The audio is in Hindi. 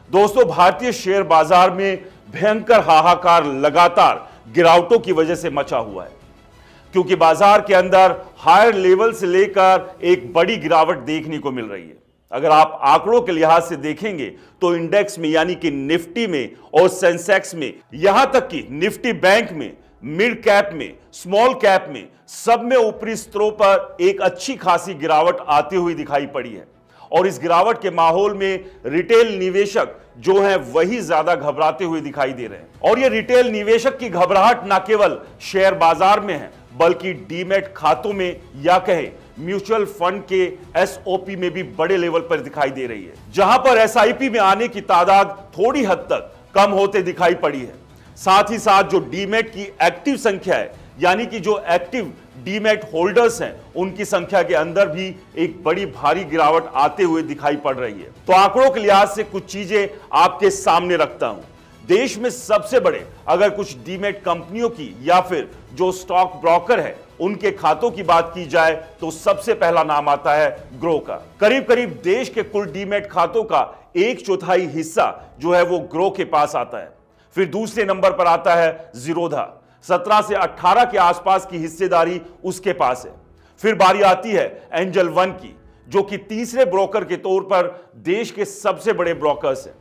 दोस्तों, भारतीय शेयर बाजार में भयंकर हाहाकार लगातार गिरावटों की वजह से मचा हुआ है, क्योंकि बाजार के अंदर हायर लेवल से लेकर एक बड़ी गिरावट देखने को मिल रही है। अगर आप आंकड़ों के लिहाज से देखेंगे तो इंडेक्स में यानी कि निफ्टी में और सेंसेक्स में, यहां तक कि निफ्टी बैंक में, मिड कैप में, स्मॉल कैप में, सब में ऊपरी स्तरों पर एक अच्छी खासी गिरावट आती हुई दिखाई पड़ी है। और इस गिरावट के माहौल में रिटेल निवेशक जो हैं वही ज्यादा घबराते हुए दिखाई दे रहे हैं। और ये रिटेल निवेशक की घबराहट न केवल शेयर बाजार में है, बल्कि डीमैट खातों में या कहें म्यूचुअल फंड के एसओपी में भी बड़े लेवल पर दिखाई दे रही है, जहां पर एसआईपी में आने की तादाद थोड़ी हद तक कम होते दिखाई पड़ी है। साथ ही साथ जो डीमैट की एक्टिव संख्या है, यानी कि जो एक्टिव डीमैट होल्डर्स हैं, उनकी संख्या के अंदर भी एक बड़ी भारी गिरावट आते हुए दिखाई पड़ रही है। तो आंकड़ों के लिहाज से कुछ चीजें आपके सामने रखता हूं। देश में सबसे बड़े अगर कुछ डीमैट कंपनियों की या फिर जो स्टॉक ब्रोकर है उनके खातों की बात की जाए तो सबसे पहला नाम आता है ग्रो का। करीब करीब देश के कुल डीमैट खातों का 1/4 हिस्सा जो है वो ग्रो के पास आता है। फिर दूसरे नंबर पर आता है जीरोधा, 17 से 18 के आसपास की हिस्सेदारी उसके पास है। फिर बारी आती है एंजल वन की, जो कि तीसरे ब्रोकर के तौर पर देश के सबसे बड़े ब्रोकर्स हैं।